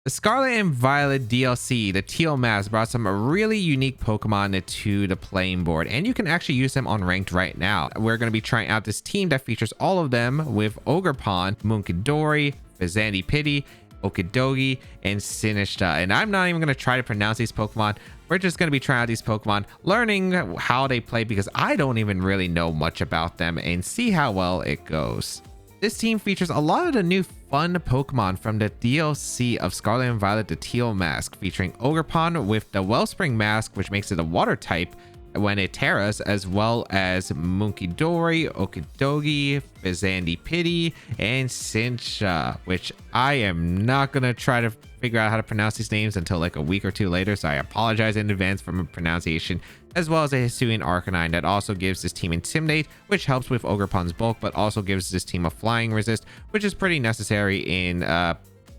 The Scarlet and Violet DLC, the Teal Mask, brought some really unique Pokemon to the playing board, and you can actually use them on ranked right now. We're going to be trying out this team that features all of them with Ogerpon, Munkidori, Fazandipiti, Okidogi, and Sinistcha. And I'm not even going to try to pronounce these Pokemon. We're just going to be trying out these Pokemon, learning how they play because I don't even really know much about them, and see how well it goes. This team features a lot of the new fun Pokemon from the DLC of Scarlet and Violet, the Teal Mask, featuring Ogerpon with the Wellspring mask, which makes it a water type when it terras, as well as Munkidori, Okidogi, Fazandipiti, and Sinistcha, which I am not going to try to figure out how to pronounce these names until like a week or two later, so I apologize in advance for my pronunciation, as well as a Hisuian Arcanine that also gives this team Intimidate, which helps with Ogerpon's bulk, but also gives this team a flying resist, which is pretty necessary in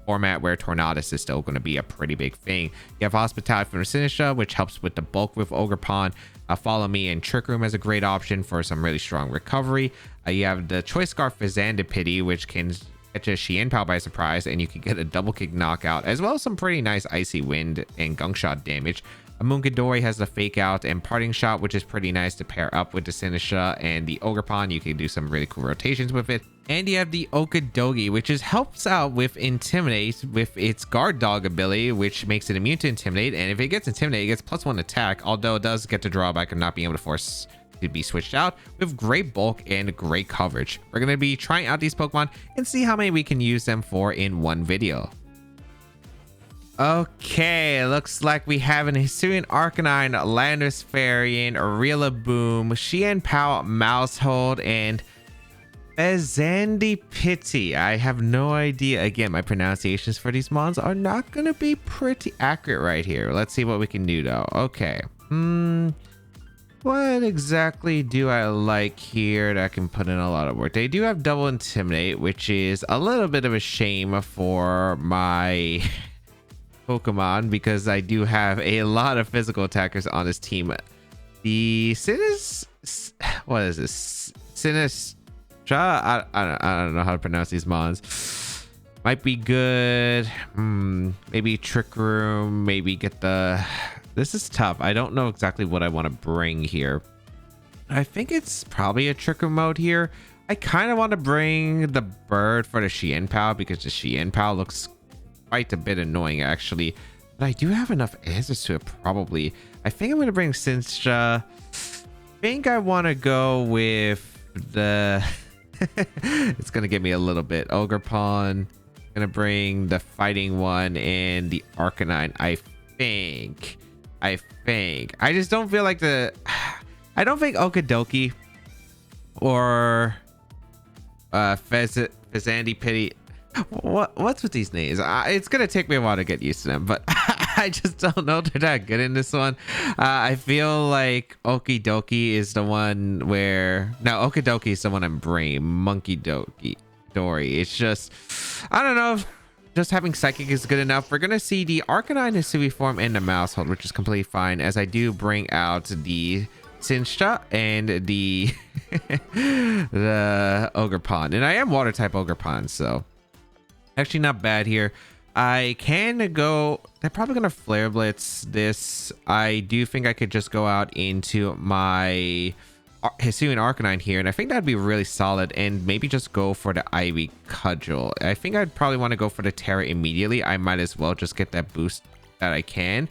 format where Tornadus is still going to be a pretty big thing. You have Hospitality from Sinistcha, which helps with the bulk with Ogerpon. Follow Me and Trick Room as a great option for some really strong recovery. You have the Choice Scarf Fazandipiti, which can catch a Xianpao by surprise, and you can get a double kick knockout, as well as some pretty nice Icy Wind and Gunk Shot damage. Munkidori has the Fake Out and Parting Shot, which is pretty nice to pair up with the Sinistcha and the Ogerpon. You can do some really cool rotations with it. And you have the Okidogi, which helps out with Intimidate with its Guard Dog ability, which makes it immune to Intimidate. And if it gets Intimidate, it gets +1 attack, although it does get the drawback of not being able to force to be switched out, with great bulk and great coverage. We're going to be trying out these Pokemon and see how many we can use them for in one video. Okay, looks like we have an Hisuian Arcanine, Landorus Fairy, Rillaboom, Xianpao Mousehold, and Fazandipiti. I have no idea. Again, my pronunciations for these mons are not going to be pretty accurate right here. Let's see what we can do though. Okay. What exactly do I like here that I can put in a lot of work? They do have double Intimidate, which is a little bit of a shame for my Pokemon because I do have a lot of physical attackers on this team. The what is this? Sinistcha? I don't know how to pronounce these mons. Might be good. Maybe Trick Room. Maybe get the. This is tough. I don't know exactly what I want to bring here. I think it's probably a Trick Room mode here. I kind of want to bring the bird for the Xianpao because the Xianpao looks quite a bit annoying actually, but I do have enough answers to it probably. I think I'm going to bring Sinistcha. I think I want to go with the it's going to give me a little bit Ogerpon. Going to bring the fighting one and the Arcanine. I think I just don't feel like I don't think Okidogi or Fazandipiti. What's with these names? It's gonna take me a while to get used to them, but I just don't know they're that good in this one. I feel like Okidogi is the one where Okidogi is the one I'm bringing. Dory. It's just I don't know. Just having Psychic is good enough. We're gonna see the Arcanine Hisui form and the Mousehold, which is completely fine, as I do bring out the Sinistcha and the the Ogerpon, and I am Water type Ogerpon, so actually not bad here. I can go. They're probably gonna Flare Blitz this. I do think I could just go out into my Hisuian Arcanine here, and I think that'd be really solid, and maybe just go for the Ivy Cudgel. I think I'd probably want to go for the Terra immediately. I might as well just get that boost that I can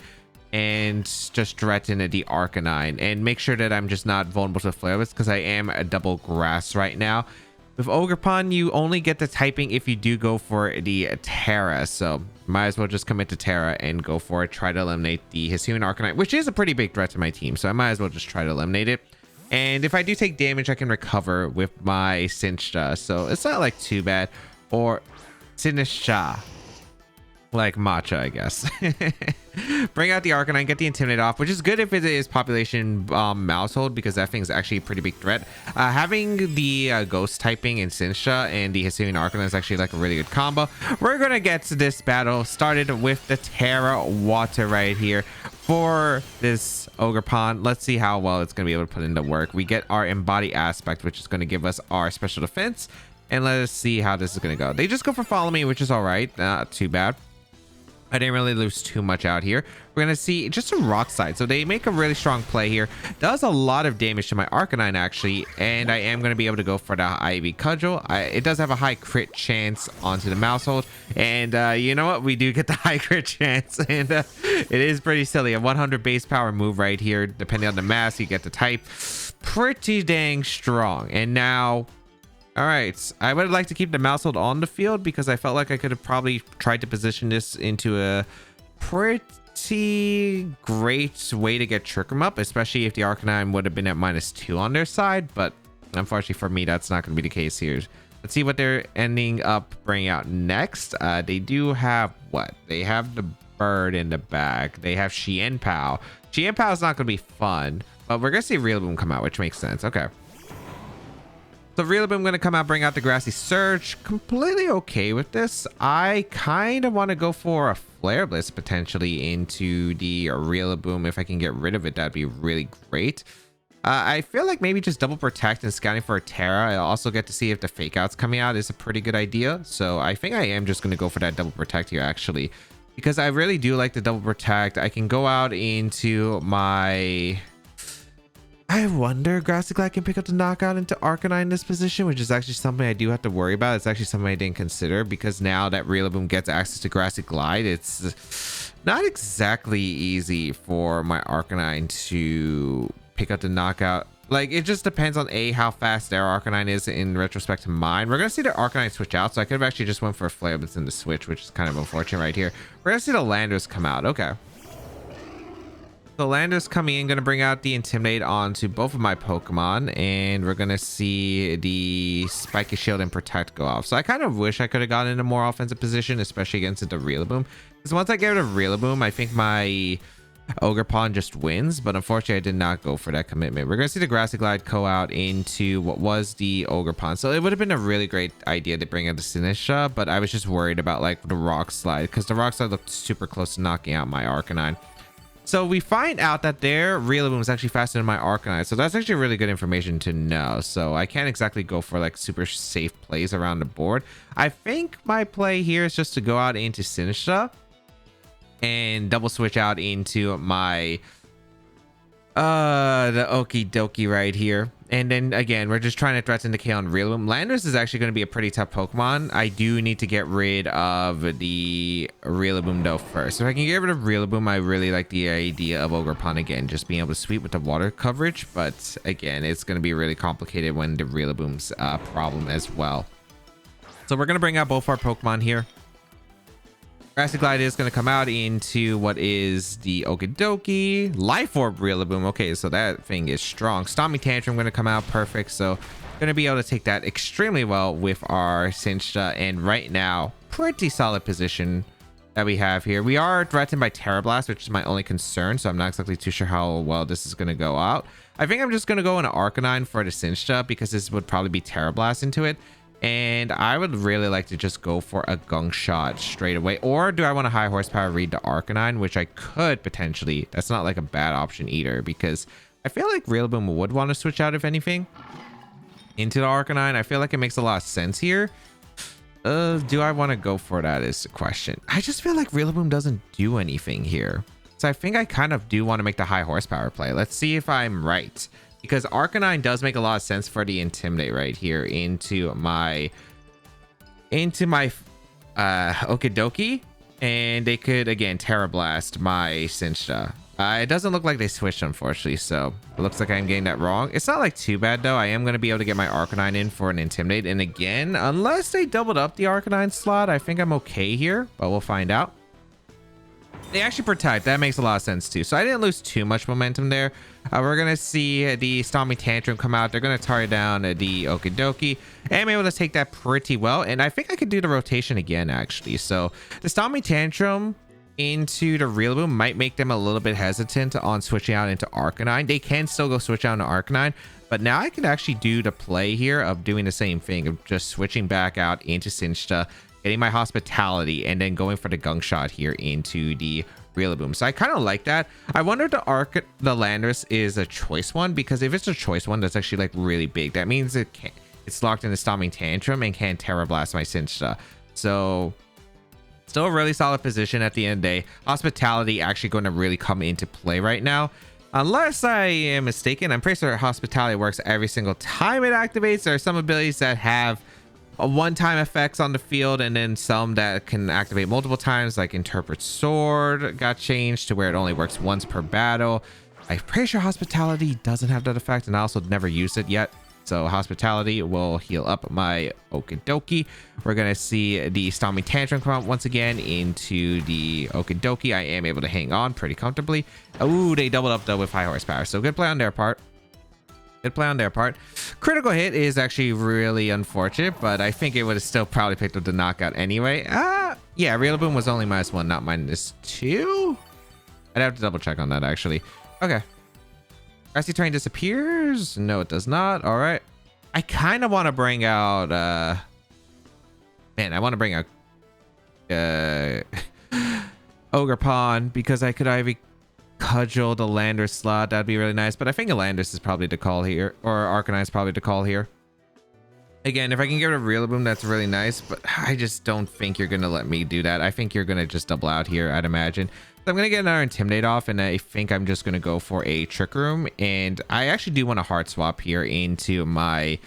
and just threaten the Arcanine and make sure that I'm just not vulnerable to Flare Blitz because I am a double grass right now. With Ogerpon, you only get the typing if you do go for the Terra, so might as well just commit to Terra and go for it. Try to eliminate the Hisuian Arcanine, which is a pretty big threat to my team, so I might as well just try to eliminate it. And if I do take damage, I can recover with my Sinistcha, so it's not like too bad. Or Sinistcha, like matcha, I guess. Bring out the Arcanine, get the Intimidate off, which is good if it is population Mousehold, because that thing's actually a pretty big threat. Having the Ghost typing in Sinistcha and the Hisuian Arcanine is actually like a really good combo. We're gonna get to this battle started with the Terra Water right here for this Ogerpon. Let's see how well it's gonna be able to put into work. We get our Embody Aspect, which is gonna give us our special defense, and let us see how this is gonna go. They just go for Follow Me, which is all right, not too bad. I didn't really lose too much out here. We're going to see just a rock slide. So they make a really strong play here. Does a lot of damage to my Arcanine, actually. And I am going to be able to go for the Ivy Cudgel. It does have a high crit chance onto the Maushold. And you know what? We do get the high crit chance. And it is pretty silly. A 100 base power move right here. Depending on the mass, you get the type. Pretty dang strong. And now... all right, I would like to keep the Maushold on the field because I felt like I could have probably tried to position this into a pretty great way to get Trick Room up, especially if the Arcanine would have been at -2 on their side. But unfortunately for me, that's not going to be the case here. Let's see what they're ending up bringing out next. They do have what? They have the bird in the back. They have Xianpao. Xianpao is not going to be fun, but we're going to see Rillaboom come out, which makes sense. Okay. So Rillaboom going to come out, bring out the Grassy Surge. Completely okay with this. I kind of want to go for a Flare Blitz potentially into the Rillaboom. If I can get rid of it, that'd be really great. I feel like maybe just double protect and scouting for a Terra. I also get to see if the Fake Out's coming out is a pretty good idea. So I think I am just going to go for that double protect here, actually, because I really do like the double protect. I can go out into my... I wonder Grassy Glide can pick up the knockout into Arcanine in this position, which is actually something I do have to worry about. It's actually something I didn't consider because now that Rillaboom gets access to Grassy Glide, it's not exactly easy for my Arcanine to pick up the knockout. Like, it just depends on how fast their Arcanine is in retrospect to mine. We're going to see the Arcanine switch out, so I could have actually just went for a Flare Blitz in the switch, which is kind of unfortunate right here. We're going to see the Landorus come out. Okay. So Landorus coming in, going to bring out the Intimidate onto both of my Pokemon, and we're going to see the Spiky Shield and Protect go off. So I kind of wish I could have gotten in a more offensive position, especially against the Rillaboom. Because once I get rid of Rillaboom, I think my Ogerpon just wins, but unfortunately I did not go for that commitment. We're going to see the Grassy Glide go out into what was the Ogerpon. So it would have been a really great idea to bring out the Sinistcha, but I was just worried about like the Rock Slide, because the Rock Slide looked super close to knocking out my Arcanine. So we find out that their Rillaboom is actually faster than my Arcanine. So that's actually really good information to know. So I can't exactly go for like super safe plays around the board. I think my play here is just to go out into Sinistcha and double switch out into my the Okie Dokie right here. And then again, we're just trying to threaten the K on Rillaboom. Landorus is actually going to be a pretty tough Pokemon. I do need to get rid of the Rillaboom though first. If I can get rid of Rillaboom, I really like the idea of Ogerpon again, just being able to sweep with the water coverage. But again, it's going to be really complicated when the Rillaboom's problem as well. So we're going to bring out both our Pokemon here. Grassy Glide is going to come out into what is the Okidoki. Life Orb Rillaboom. Okay, so that thing is strong. Stomping Tantrum going to come out perfect. So going to be able to take that extremely well with our Sinistcha. And right now, pretty solid position that we have here. We are threatened by Terra Blast, which is my only concern. So I'm not exactly too sure how well this is going to go out. I think I'm just going to go into Arcanine for the Sinistcha because this would probably be Terra Blast into it. And I would really like to just go for a Gunk Shot straight away. Or do I want a high horsepower read to Arcanine, which I could potentially. That's not like a bad option either, because I feel like Rillaboom would want to switch out, if anything, into the Arcanine. I feel like it makes a lot of sense here. Do I want to go for that is the question. I just feel like Rillaboom doesn't do anything here. So I think I kind of do want to make the high horsepower play. Let's see if I'm right. Because Arcanine does make a lot of sense for the Intimidate right here into my Okidoki, and they could again Terra Blast my Sinistcha. It doesn't look like they switched, unfortunately, so it looks like I'm getting that wrong. It's not like too bad though. I am going to be able to get my Arcanine in for an Intimidate, and again, unless they doubled up the Arcanine slot, I think I'm okay here, but we'll find out. They actually protect. That makes a lot of sense too. So I didn't lose too much momentum there. We're going to see the Stomping Tantrum come out. They're going to target down the Okidoki. And I'm able to take that pretty well. And I think I could do the rotation again, actually. So the Stomping Tantrum into the Rillaboom might make them a little bit hesitant on switching out into Arcanine. They can still go switch out into Arcanine. But now I can actually do the play here of doing the same thing, of just switching back out into Sinistcha, getting my Hospitality, and then going for the Gunk Shot here into the Rillaboom. So I kind of like that. I wonder if the Landorus is a choice one, because if it's a choice one, that's actually like really big. That means it's locked in the Stomping Tantrum and can Terra Blast my Sinistcha. So Still a really solid position at the end of the day. Hospitality actually going to really come into play right now. Unless I am mistaken, I'm pretty sure Hospitality works every single time it activates. There are some abilities that have a one-time effects on the field, and then some that can activate multiple times, like Interpret Sword got changed to where it only works once per battle. I'm pretty sure Hospitality doesn't have that effect, and I also never used it yet. So Hospitality will heal up my Okidoki. We're going to see the Stormy Tantrum come out once again into the Okidoki. I am able to hang on pretty comfortably. Ooh, they doubled up though with high horsepower. So good play on their part. Good play on their part. Critical hit is actually really unfortunate, but I think it would have still probably picked up the knockout anyway. Yeah, Rillaboom was only -1, not -2. I'd have to double check on that actually. Okay. Grassy Terrain disappears. No, it does not. All right. I kind of want to bring out man, I want to bring out Ogerpon, because I could either cudgel the Landorus slot. That'd be really nice, but I think a Landorus is probably the call here, or Arcanine is probably the call here. Again, if I can get rid of Rillaboom, that's really nice, but I just don't think you're gonna let me do that. I think you're gonna just double out here, I'd imagine. So I'm gonna get another Intimidate off, and I think I'm just gonna go for a Trick Room. And I actually do want to hard swap here into my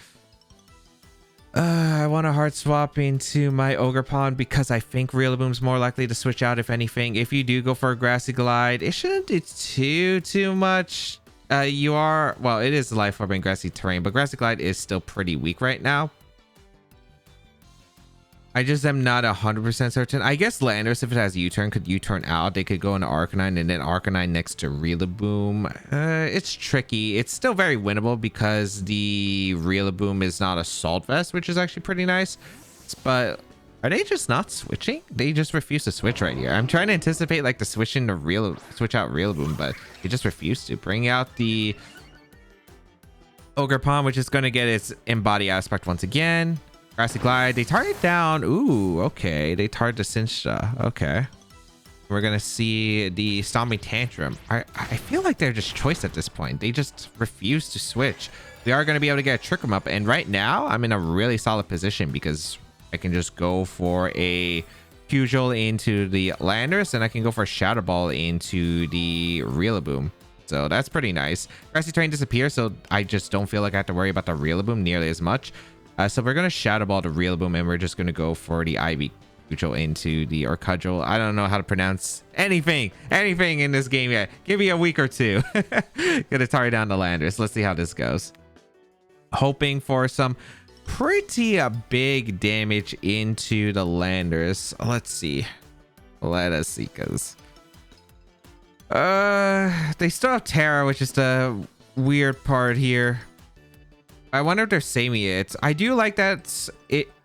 I want to hard swap into my Ogerpon, because I think Rillaboom's more likely to switch out if anything. If you do go for a Grassy Glide, it shouldn't do too much. You are, well, it is Life Orb and Grassy Terrain, but Grassy Glide is still pretty weak right now. I just am not 100% certain. I guess Landorus, if it has U-turn, could U-turn out. They could go into Arcanine and then Arcanine next to Rillaboom. It's tricky. It's still very winnable because the Rillaboom is not Assault Vest, which is actually pretty nice. But are they just not switching? They just refuse to switch right here. I'm trying to anticipate like the switch out Rillaboom, but they just refuse to. Bring out the Ogerpon, which is going to get its Embody aspect once again. Grassy Glide, they target down. Ooh, okay. They target the Sinistcha. Okay. We're going to see the Stormy Tantrum. I feel like they're just choice at this point. They just refuse to switch. We are going to be able to get a Trick 'em up. And right now, I'm in a really solid position because I can just go for a Pugil into the Landorus, and I can go for a Shadow Ball into the Rillaboom. So that's pretty nice. Grassy Terrain disappears, so I just don't feel like I have to worry about the Rillaboom nearly as much. So we're going to Shadow Ball the Rillaboom, and we're just going to go for the Ivy Cudgel into the, or Cudgel. I don't know how to pronounce anything in this game yet. Give me a week or two. Gonna target down the Landorus. Let's see how this goes. Hoping for some pretty big damage into the Landorus. Let's see. Let us see, because they still have Terra, which is the weird part here. I wonder if they're saving it. I do like that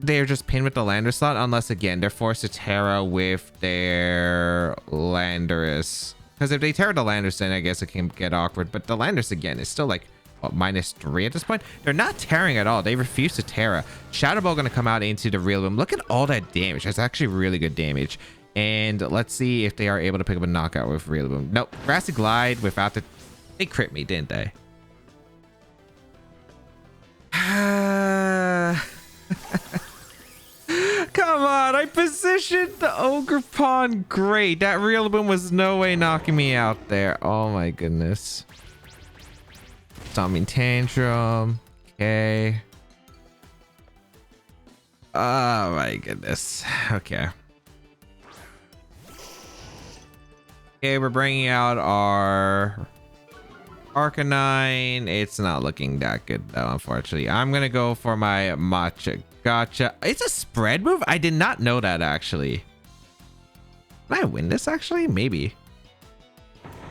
they're just pinned with the Landorus slot, unless again they're forced to Terra with their Landorus. Because if they Terra the Landorus, then I guess it can get awkward. But the Landorus again is still like what, -3 at this point. They're not tearing at all. They refuse to Terra. Shadow Ball gonna come out into the Rillaboom. Look at all that damage. That's actually really good damage. And let's see if they are able to pick up a knockout with Rillaboom. Nope. Grassy Glide without the... They crit me, didn't they? Come on, I positioned the Ogerpon great. That Rillaboom was no way knocking me out there. Oh my goodness. Stormy Tantrum. Okay. Oh my goodness. Okay. Okay, we're bringing out our Arcanine. It's not looking that good though, unfortunately. I'm gonna go for my Matcha Gotcha. It's a spread move? I did not know that actually. Can I win this actually? Maybe.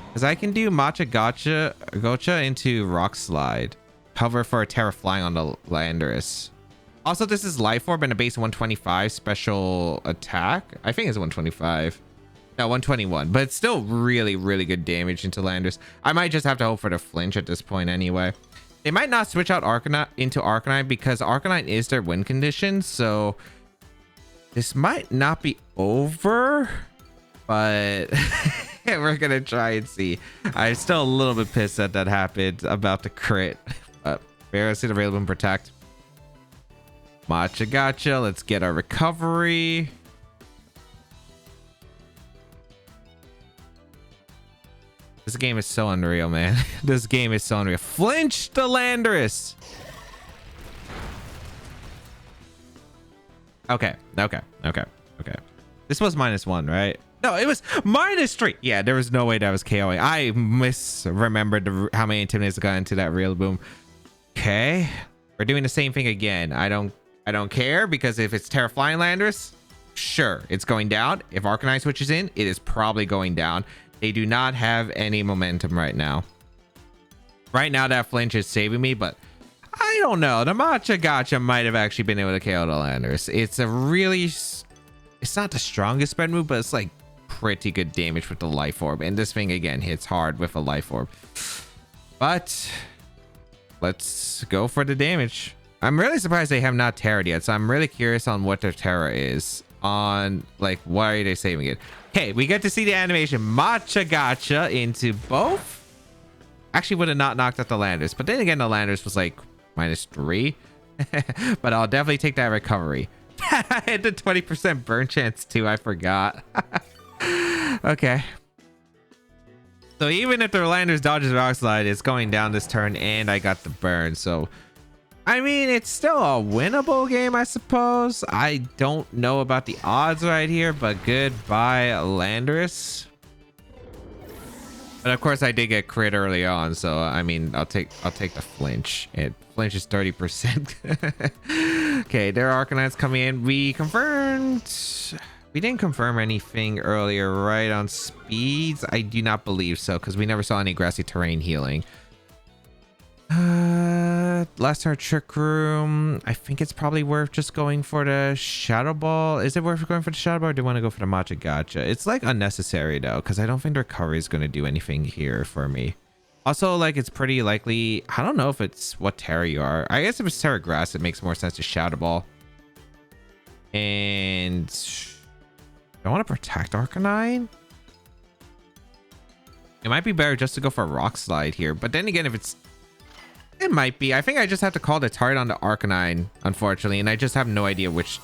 Because I can do Matcha Gotcha into Rock Slide. Hover for a Terra Flying on the Landorus. Also, this is Life Orb and a base 125 special attack. I think it's 125. No, 121, but it's still really, really good damage into Landorus. I might just have to hope for the flinch at this point anyway. They might not switch out Arcanine into Arcanine because Arcanine is their win condition, so this might not be over, but we're gonna try and see. I'm still a little bit pissed that that happened about the crit, but we're gonna see the Rillaboom protect. Matcha Gotcha, let's get our recovery. This game is so unreal, man. This game is so unreal. Flinch the Landorus. Okay. This was -1, right? No, it was -3. Yeah, there was no way that was KOing. I misremembered how many Intimidates got into that real boom. Okay. We're doing the same thing again. I don't care, because if it's Terra Flying Landorus, sure, it's going down. If Arcanine switches in, it is probably going down. They do not have any momentum right now. Right now, that flinch is saving me, but I don't know. The Matcha Gotcha might have actually been able to KO the Landorus. It's a really... It's not the strongest spread move, but it's like pretty good damage with the Life Orb. And this thing, again, hits hard with a Life Orb. But let's go for the damage. I'm really surprised they have not Terra'd yet, so I'm really curious on what their Terra is. On, like, why are they saving it? Okay, we get to see the animation. Matcha Gotcha into both. Actually, would have not knocked out the Landorus. But then again, the Landorus was like -3. But I'll definitely take that recovery. I had the 20% burn chance too. I forgot. Okay. So even if the Landorus dodges Rock Slide, it's going down this turn, and I got the burn. So, I mean, it's still a winnable game, I suppose. I don't know about the odds right here, but goodbye, Landorus. But of course, I did get crit early on, so I mean, I'll take the flinch. It flinch is 30%. Okay, their Arcanines coming in. We didn't confirm anything earlier, right? On speeds, I do not believe so, because we never saw any grassy terrain healing. Last turn Trick Room. I think it's probably worth just going for the Shadow Ball. Is it worth going for the Shadow Ball, or do you want to go for the Matcha Gotcha? It's like unnecessary though, because I don't think the recovery is going to do anything here for me. Also, like, it's pretty likely, I don't know if it's what Terra you are. I guess if it's Terra Grass, it makes more sense to Shadow Ball. And I want to protect Arcanine. It might be better just to go for a Rock Slide here, but then again, if it's... It might be. I think I just have to call the target on the Arcanine, unfortunately, and I just have no idea which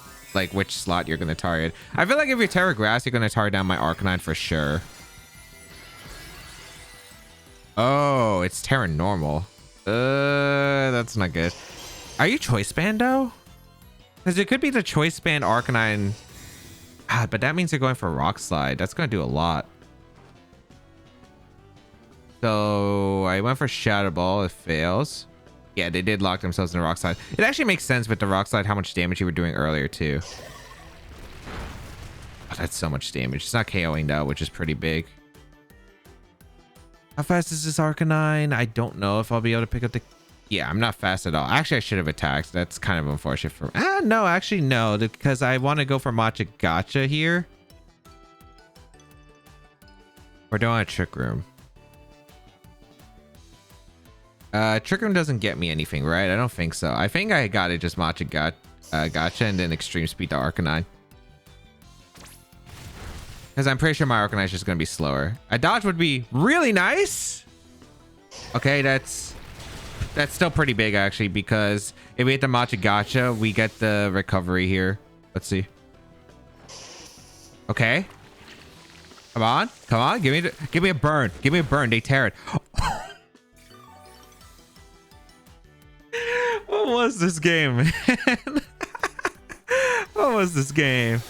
slot you're going to target. I feel like if you're Terra Grass, you're going to target down my Arcanine for sure. Oh, it's Terra Normal. That's not good. Are you Choice Band, though? Because it could be the Choice Band Arcanine. Ah, but that means they're going for Rock Slide. That's going to do a lot. So I went for Shadow Ball. It fails. Yeah, they did lock themselves in the Rock Slide. It actually makes sense with the Rock Slide how much damage you were doing earlier too. Oh, that's so much damage. It's not KOing though, which is pretty big. How fast is this Arcanine? I don't know if I'll be able to pick up the... Yeah, I'm not fast at all. Actually, I should have attacked. That's kind of unfortunate for... no, actually no, because I want to go for Matcha Gotcha here. Or do I want a Trick Room? Trick Room doesn't get me anything, right? I don't think so. I think I got it just Matcha Gotcha and then Extreme Speed to Arcanine. Because I'm pretty sure my Arcanine is just going to be slower. A dodge would be really nice. Okay, that's still pretty big, actually, because if we hit the Matcha Gotcha, we get the recovery here. Let's see. Okay. Come on. Come on. Give me a burn. Give me a burn. They tear it. What was this game, man? What was this game?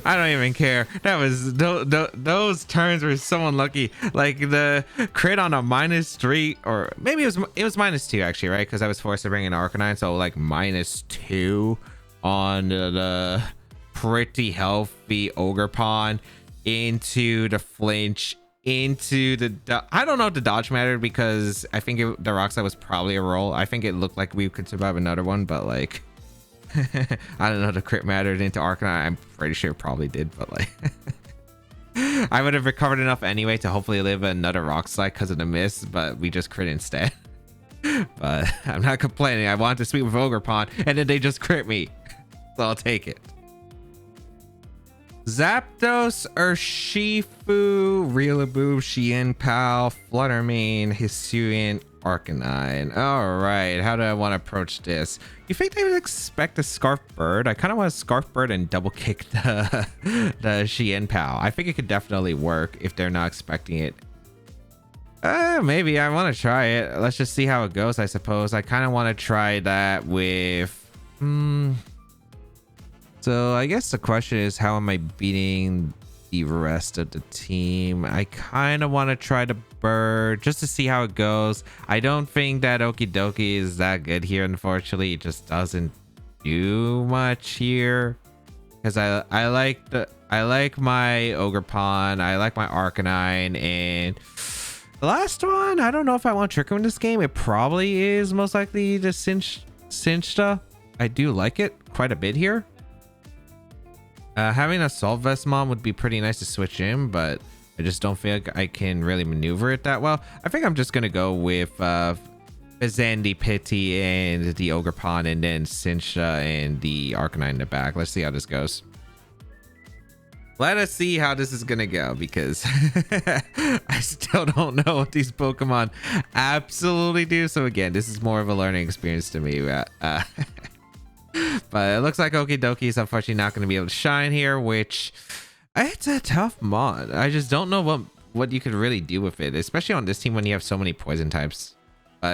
I don't even care. That was those turns were so unlucky. Like the crit on a -3, or maybe it was -2 actually, right? Because I was forced to bring in Arcanine, so like -2 on the pretty healthy Ogerpon into the flinch. Into the I don't know if the dodge mattered, because I think the Rock Slide was probably a roll. I think it looked like we could survive another one, but like I don't know if the crit mattered into Arcanine. I'm pretty sure it probably did, but like I would have recovered enough anyway to hopefully live another Rock Slide because of the miss, but we just crit instead. But I'm not complaining. I wanted to sweep with Ogerpon, and then they just crit me, so I'll take it. Zapdos, Urshifu, Rillaboom, Xianpao, Fluttermane, Hisuian, Arcanine. All right, how do I want to approach this? You think they would expect a Scarf Bird? I kind of want a Scarf Bird and double kick the Xian Pao. I think it could definitely work if they're not expecting it. Maybe I want to try it. Let's just see how it goes, I suppose. I kind of want to try that with... So I guess the question is, how am I beating the rest of the team? I kind of want to try the bird just to see how it goes. I don't think that Okie Dokie is that good here, unfortunately. It just doesn't do much here. Because I like my Ogerpon, I like my Arcanine, and the last one, I don't know if I want Trick Room in this game. It probably is most likely the Sinistcha. I do like it quite a bit here. Having a Assault Vest Mom would be pretty nice to switch in, but I just don't feel like I can really maneuver it that well. I think I'm just going to go with Fazandi Pity and the Ogerpon, and then Sinistcha and the Arcanine in the back. Let's see how this goes. Let us see how this is going to go, because I still don't know what these Pokemon absolutely do. So again, this is more of a learning experience to me. But it looks like Okie Dokie is unfortunately not going to be able to shine here, which it's a tough mod. I just don't know what you could really do with it, especially on this team when you have so many poison types.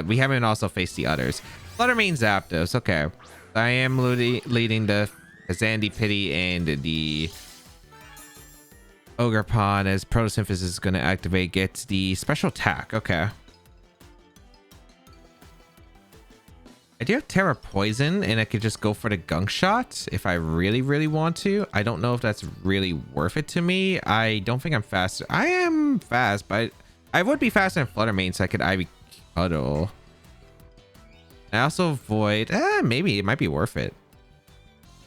We haven't also faced the others. Fluttermane, Zapdos. Okay. I am leading the Fazandi Pity and the Ogerpon as Photosynthesis is going to activate, gets the special attack. Okay. I do have Terra Poison, and I could just go for the Gunk Shot if I really want to. I don't know if that's really worth it to me. I don't think I'm fast. I am fast, but I would be faster than Fluttermane, so I could Ivy Cuddle. I also avoid... maybe it might be worth it.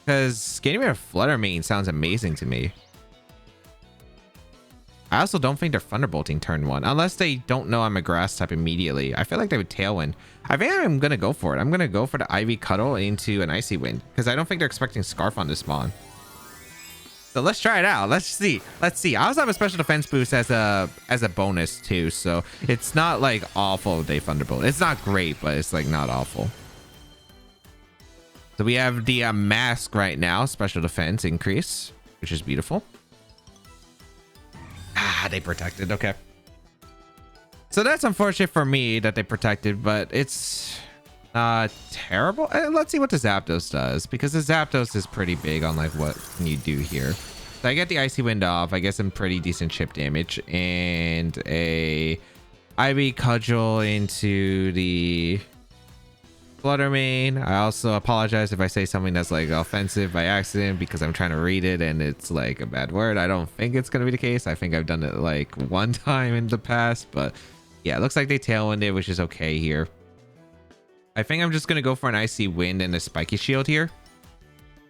Because getting rid of Fluttermane sounds amazing to me. I also don't think they're Thunderbolting turn 1, unless they don't know I'm a grass type immediately. I feel like they would Tailwind. I think I'm going to go for it. I'm going to go for the Ivy Cuddle into an Icy Wind, because I don't think they're expecting Scarf on this spawn. So let's try it out. Let's see. I also have a special defense boost as a bonus too, so it's not like awful if they Thunderbolt. It's not great, but it's like not awful. So we have the Mask right now, special defense increase, which is beautiful. They protected. Okay. So that's unfortunate for me that they protected, but it's not terrible. Let's see what the Zapdos does, because the Zapdos is pretty big on like what can you do here. So I get the Icy Wind off. I get some pretty decent chip damage and a Ivy Cudgel into the Fluttermane. I also apologize if I say something that's like offensive by accident, because I'm trying to read it and it's like a bad word. I don't think it's going to be the case. I think I've done it like one time in the past, but yeah, it looks like they Tailwind it, which is okay here. I think I'm just going to go for an Icy Wind and a Spiky Shield here,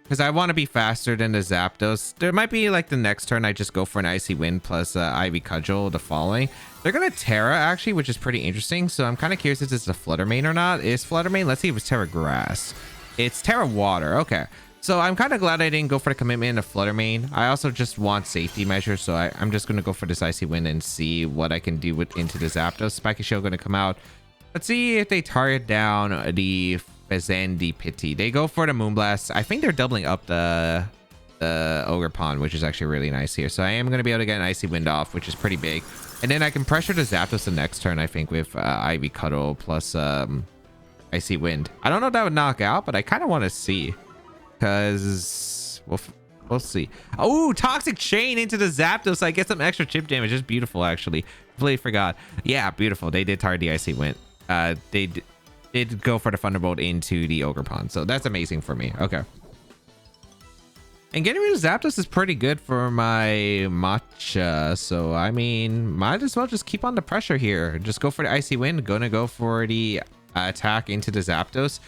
because I want to be faster than the Zapdos. There might be like the next turn I just go for an Icy Wind plus Ivy Cudgel the following. They're going to Terra actually, which is pretty interesting. So I'm kind of curious if it's a Fluttermane or not. Is Fluttermane? Let's see if it's Terra Grass. It's Terra Water. Okay. So I'm kind of glad I didn't go for the commitment of Fluttermane. I also just want safety measures. So I'm just going to go for this Icy Wind and see what I can do into the Zapdos. Spiky Shield going to come out. Let's see if they target down the Fazandi Pity. They go for the Moonblast. I think they're doubling up the Ogerpon, which is actually really nice here. So I am going to be able to get an Icy Wind off, which is pretty big. And then I can pressure the Zapdos the next turn, I think, with Ivy Cuddle plus Icy Wind. I don't know if that would knock out, but I kind of want to see, because we'll see. Oh, Toxic Chain into the Zapdos. So I get some extra chip damage. Just beautiful, actually. Completely forgot. Yeah, beautiful. They did target the Icy Wind. They did go for the Thunderbolt into the Ogerpon. So that's amazing for me. Okay. And getting rid of Zapdos is pretty good for my Matcha. So, I mean, might as well just keep on the pressure here. Just go for the Icy Wind. Gonna go for the attack into the Zapdos.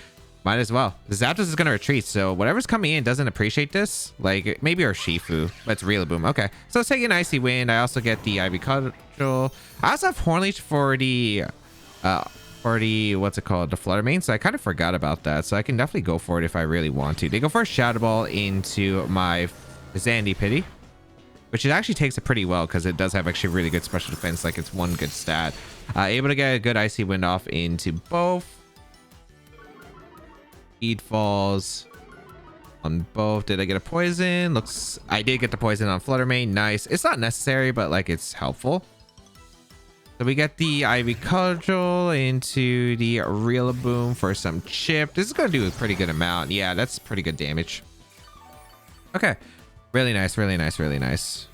Might as well. The Zapdos is gonna retreat. So, whatever's coming in doesn't appreciate this. Like, maybe our Shifu. But it's Rillaboom. Okay. So, let's take an Icy Wind. I also get the Ivy Cudgel. I also have Hornleech for the... what's it called, the Fluttermane, so I kind of forgot about that. So I can definitely go for it if I really want to. They go for a Shadow Ball into my Fazandi Pity. which it actually takes it pretty well because it does have actually really good special defense. Like it's one good stat. Able to get a good Icy Wind off into both. Speed falls on both. Did I get a poison? Looks, I did get the poison on Flutter Mane. Nice. It's not necessary, but like it's helpful. So we get the Ivy Cudgel into the Rillaboom for some chip. This is going to do a pretty good amount. Yeah, that's pretty good damage. Okay. Really nice, really nice, really nice.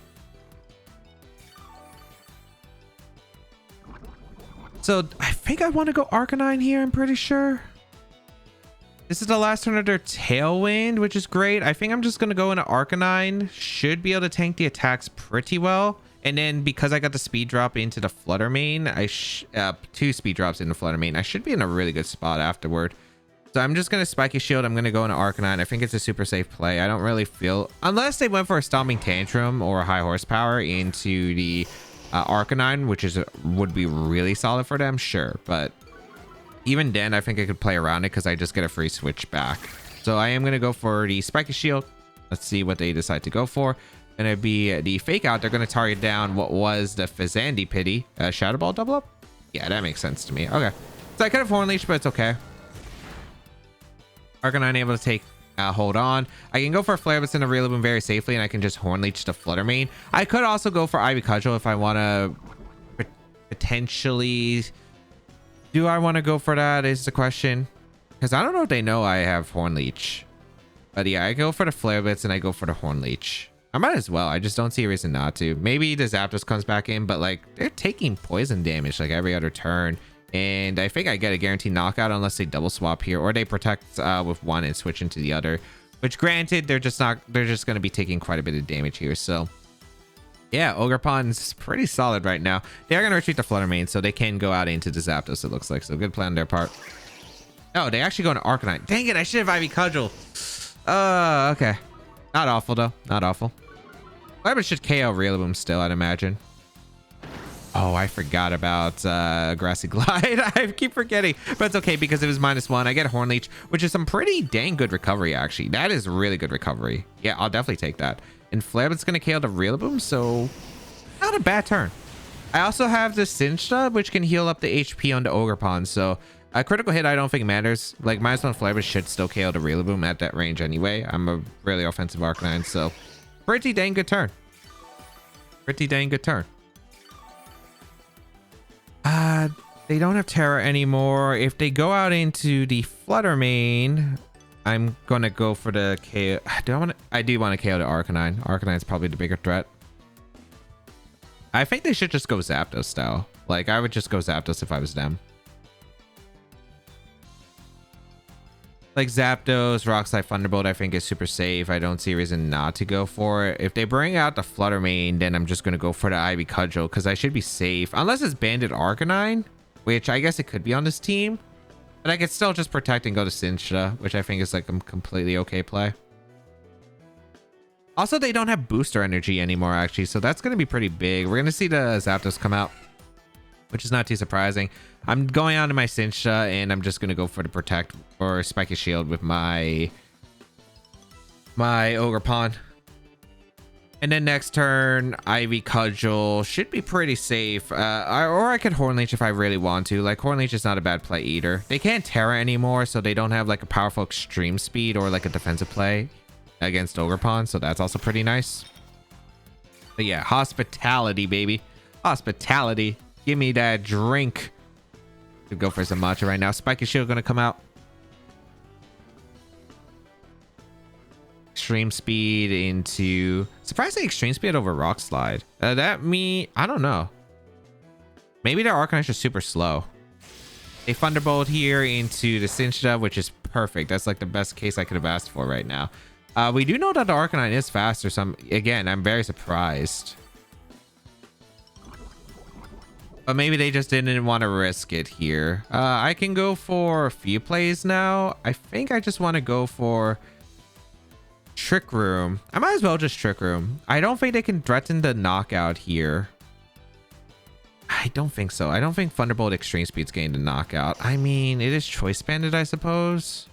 So I think I want to go Arcanine here, I'm pretty sure. This is the last turn of their Tailwind, which is great. I think I'm just going to go into Arcanine. Should be able to tank the attacks pretty well. And then because I got the speed drop into the Flutter Mane, 2 speed drops into Flutter Mane, I should be in a really good spot afterward. So I'm just going to Spiky Shield. I'm going to go into Arcanine. I think it's a super safe play. I don't really feel, unless they went for a Stomping Tantrum or a high horsepower into the Arcanine, which would be really solid for them, sure. But even then, I think I could play around it because I just get a free switch back. So I am going to go for the Spiky Shield. Let's see what they decide to go for. Going to be the Fake Out. They're going to target down what was the Fazandi Pity. Shadow Ball double up? Yeah, that makes sense to me. Okay. So I could have Horn Leash, but it's okay. Arcanine able to take hold on. I can go for a Flare Blitz and a Rillaboom very safely, and I can just Horn Leech the Flutter Mane. I could also go for Ivy Cudgel if I want to potentially. Do I want to go for that is the question. Because I don't know if they know I have Horn Leech. But yeah, I go for the Flare Blitz and I go for the Horn Leech. I might as well. I just don't see a reason not to. Maybe the Zapdos comes back in, but like they're taking poison damage like every other turn. And I think I get a guaranteed knockout unless they double swap here or they protect with one and switch into the other. Which granted, they're just going to be taking quite a bit of damage here. So yeah, Ogerpon's pretty solid right now. They're going to retreat the Flutter Mane, so they can go out into the Zapdos, it looks like. So good plan on their part. Oh, they actually go into Arcanine. Dang it, I should have Ivy Cudgel. Okay. Not awful, though. Not awful. Flare should KO Rillaboom still, I'd imagine. Oh, I forgot about Grassy Glide. I keep forgetting. But it's okay because it was -1. I get Horn Leech, which is some pretty dang good recovery, actually. That is really good recovery. Yeah, I'll definitely take that. And Flareblit's going to KO the Rillaboom, so not a bad turn. I also have the Sinistcha, which can heal up the HP on the Ogerpon, so a critical hit I don't think matters. Like, -1 Flareblitz should still KO the Rillaboom at that range anyway. I'm a really offensive Arcanine, so pretty dang good turn. Pretty dang good turn. They don't have Terra anymore. If they go out into the Flutter Mane, I'm gonna go for the KO. I do want to KO the Arcanine. Arcanine's probably the bigger threat. I think they should just go Zapdos style. Like, I would just go Zapdos if I was them. Like Zapdos, Rock Slide, Thunderbolt, I think is super safe. I don't see a reason not to go for it. If they bring out the Flutter Mane, then I'm just going to go for the Ivy Cudgel because I should be safe. Unless it's Banded Arcanine, which I guess it could be on this team. But I could still just protect and go to Sinistcha, which I think is like a completely okay play. Also, they don't have Booster Energy anymore, actually. So that's going to be pretty big. We're going to see the Zapdos come out, which is not too surprising. I'm going on to my Sinistcha, and I'm just going to go for the Protect or Spiky Shield with my Ogerpon. And then next turn, Ivy Cudgel should be pretty safe. Or I could Horn Leech if I really want to. Like, Horn Leech is not a bad play either. They can't Terra anymore, so they don't have like a powerful Extreme Speed or like a defensive play against Ogerpon, so that's also pretty nice. But yeah, hospitality, baby. Hospitality. Give me that drink. Could go for some matcha right now. Spiky Shield gonna come out. Extreme Speed into... Surprisingly, Extreme Speed over Rock Slide. I don't know. Maybe their Arcanine is super slow. They Thunderbolt here into the Sinistcha, which is perfect. That's like the best case I could have asked for right now. We do know that the Arcanine is faster, so again, I'm very surprised. But maybe they just didn't want to risk it here. I can go for a few plays now. I think I just want to go for Trick Room. I might as well just Trick Room. I don't think they can threaten the knockout here. I don't think so. I don't think Thunderbolt Extreme Speed's getting the knockout. I mean, it is Choice Banded, I suppose.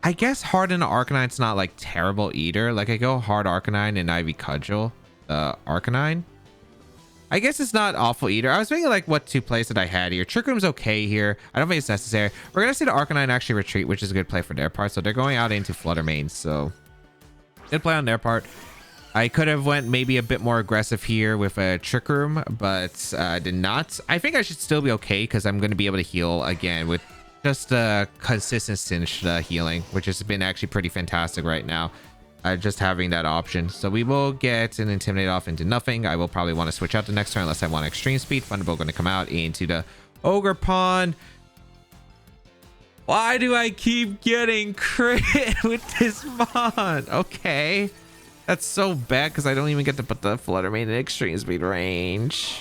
I guess Harden Arcanine's not like terrible either. Like I go hard Arcanine and Ivy Cudgel Arcanine. I guess it's not awful either. I was thinking like what two plays that I had here. Trick Room's okay here. I don't think it's necessary. We're gonna see the Arcanine actually retreat, which is a good play for their part. So they're going out into Flutter Mane. So good play on their part. I could have went maybe a bit more aggressive here with a Trick Room, but did not. I think I should still be okay because I'm going to be able to heal again with just consistent Sinistcha healing, which has been actually pretty fantastic right now. Just having that option. So we will get an Intimidate off into nothing. I will probably want to switch out the next turn unless I want Extreme Speed. Thunderbolt going to come out into the Ogerpon. Why do I keep getting crit with this mon? Okay. That's so bad because I don't even get to put the Flutter Mane in Extreme Speed range.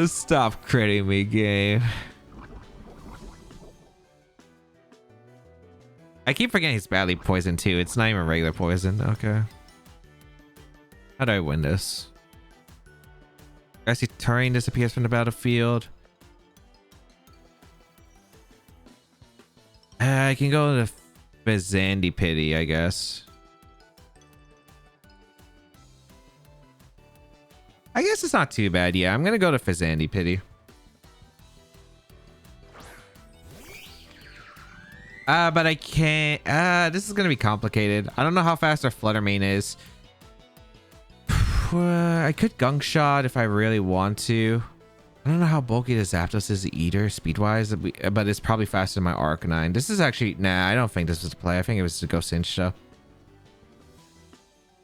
Stop critting me, game. I keep forgetting it's badly poisoned too. It's not even regular poison. Okay. How do I win this? I see Terrain disappears from the battlefield. I can go to Fazandy Pity, I guess. I guess it's not too bad. Yeah, I'm going to go to Fazandy Pity. But I can't. This is going to be complicated. I don't know how fast our Flutter Mane is. I could Gunk Shot if I really want to. I don't know how bulky the Zapdos is either, speed-wise, but it's probably faster than my Arcanine. This is actually... Nah, I don't think this was the play. I think it was to go Sinistcha.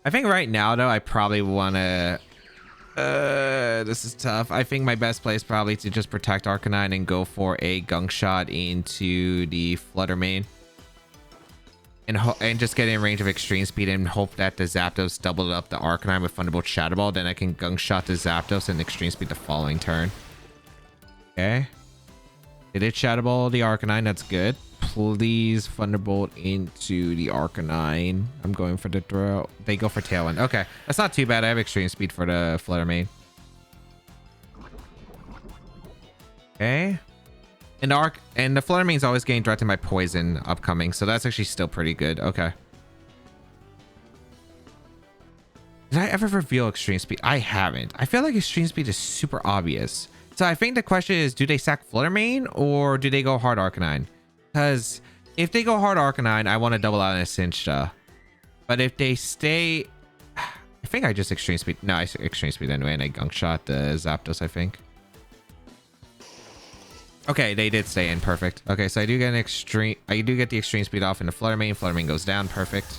I think right now, though, I probably want to... this is tough. I think my best play is probably to just protect Arcanine and go for a Gunk Shot into the Flutter Mane. And just get in range of Extreme Speed and hope that the Zapdos doubled up the Arcanine with Thunderbolt Shadow Ball. Then I can Gunk Shot the Zapdos and Extreme Speed the following turn. Okay. Did it Shadow Ball the Arcanine? That's good. Please Thunderbolt into the Arcanine. I'm going for the throw. They go for Tailwind. Okay. That's not too bad. I have Extreme Speed for the Flutter Mane. Okay. And the Flutter Mane's always getting threatened by Poison upcoming. So that's actually still pretty good. Okay. Did I ever reveal Extreme Speed? I haven't. I feel like Extreme Speed is super obvious. So I think the question is, do they sack Flutter Mane or do they go hard Arcanine? Because if they go hard Arcanine, I want to double out in a Sinistcha. But if they stay... I think I just Extreme Speed. No, I Extreme Speed anyway, and I Gunk Shot the Zapdos, I think. Okay, they did stay in. Perfect. Okay, so I do get an extreme... I do get the Extreme Speed off in the Flutter Mane. Flutter Mane goes down. Perfect.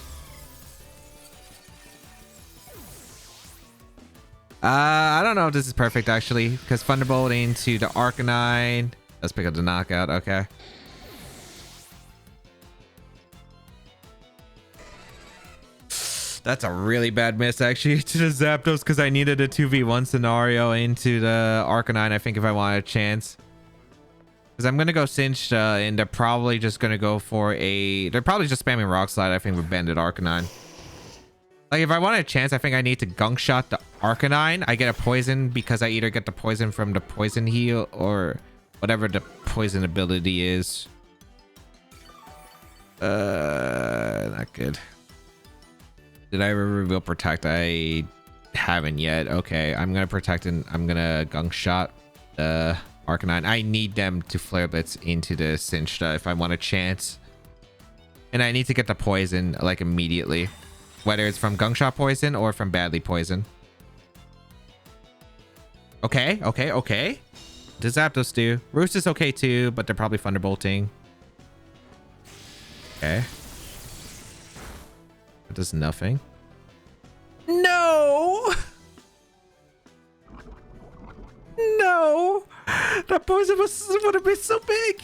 I don't know if this is perfect, actually, because Thunderbolt into the Arcanine. Let's pick up the knockout. Okay. That's a really bad miss, actually, to the Zapdos, because I needed a 2v1 scenario into the Arcanine, I think, if I wanted a chance. Because I'm going to go Sinistcha, and they're probably just going to go for a... They're probably just spamming Rock Slide, I think, with Banded Arcanine. Like, if I want a chance, I think I need to Gunk Shot the Arcanine. I get a poison because I either get the poison from the poison heal or whatever the poison ability is. Not good. Did I ever reveal Protect? I haven't yet. Okay, I'm going to Protect and I'm going to Gunk Shot the Arcanine. I need them to Flare Blitz into the Sinistcha if I want a chance. And I need to get the poison, like, immediately. Whether it's from Gunk Shot poison or from badly poison. Okay. The Zapdos do. Roost is okay too, but they're probably Thunderbolting. Okay. It does nothing. No! No! That poison would have been so big!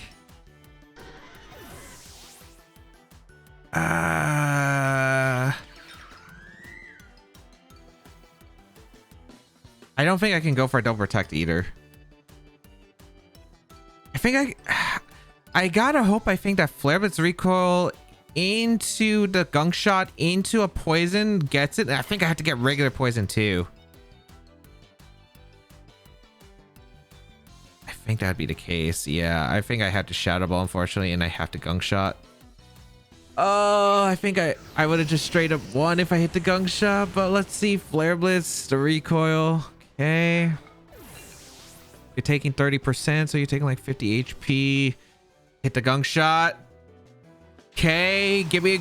I don't think I can go for a double protect either. I think I gotta hope. I think that Flare Blitz recoil into the Gunk Shot into a poison gets it. I think I have to get regular poison too. I think that'd be the case. Yeah, I think I have to Shadow Ball, unfortunately, and I have to Gunk Shot. Oh, I think I would have just straight up won if I hit the gunk shot, but let's see. Flare Blitz, the recoil. Okay. You're taking 30%, so you're taking like 50 HP. Hit the gunk shot. Okay, give me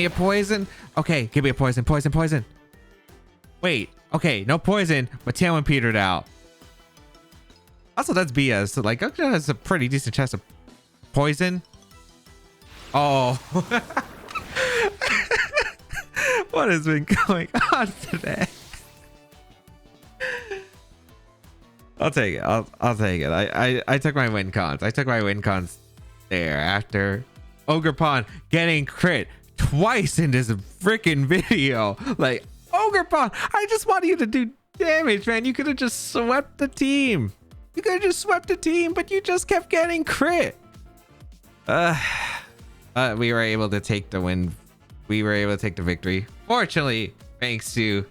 a poison. Okay, give me a poison. Wait, okay, no poison, but Tailwind petered out. Also, that's BS. So, like, Gunk shot has a pretty decent chance of poison. Oh. What has been going on today? I'll take it. I'll take it. I took my win cons. There after Ogerpon getting crit twice in this freaking video. Like, Ogerpon, I just wanted you to do damage, man. You could have just swept the team. But you just kept getting crit. We were able to take the win. We were able to take the victory. Fortunately, thanks to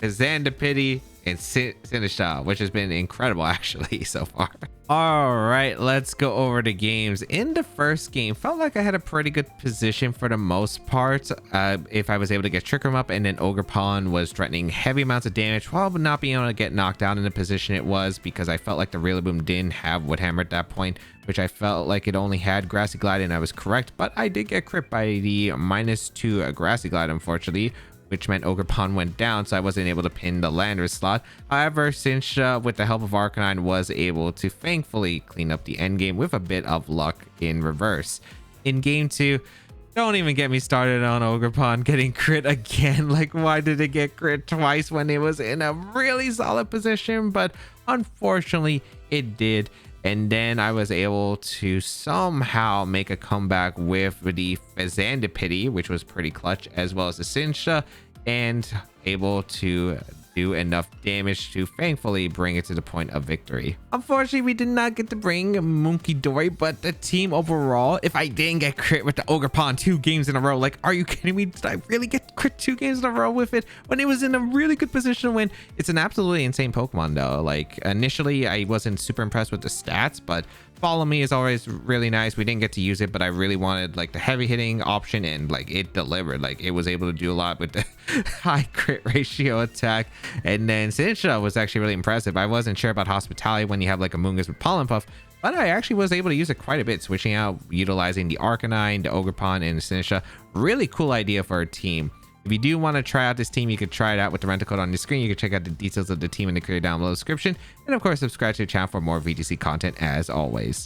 Xandapity and Sinistcha, which has been incredible actually so far. All right, let's go over the games. In the first game, felt like I had a pretty good position for the most part. If I was able to get Trick Room up, and then Ogerpon was threatening heavy amounts of damage while not being able to get knocked down in the position it was, because I felt like the Rillaboom didn't have Wood Hammer at that point, which I felt like it only had Grassy Glide, and I was correct, but I did get crit by the -2 Grassy Glide, unfortunately, which meant Ogerpon went down, so I wasn't able to pin the Landorus slot. However, Sinistcha, with the help of Arcanine, was able to thankfully clean up the end game with a bit of luck in reverse. In game 2, don't even get me started on Ogerpon getting crit again. Like, why did it get crit twice when it was in a really solid position? But unfortunately, it did. And then I was able to somehow make a comeback with the Xandapity, which was pretty clutch, as well as the Sinistcha, and able to do enough damage to thankfully bring it to the point of victory. Unfortunately, we did not get to bring Munkidori, but the team overall, if I didn't get crit with the Ogerpon 2 games in a row, like, are you kidding me? Did I really get crit 2 games in a row with it when it was in a really good position to win? It's an absolutely insane Pokemon though. Like, initially I wasn't super impressed with the stats, but Follow Me is always really nice. We didn't get to use it, but I really wanted like the heavy hitting option, and like it delivered. Like, it was able to do a lot with the high crit ratio attack. And then Sinistcha was actually really impressive. I wasn't sure about Hospitality when you have like a Moongus with Pollen Puff, but I actually was able to use it quite a bit, switching out, utilizing the Arcanine, the Ogerpon, and Sinistcha. Really cool idea for a team. If you do want to try out this team, you could try it out with the rental code on your screen. You can check out the details of the team in the creator down below description. And of course, subscribe to the channel for more VGC content as always.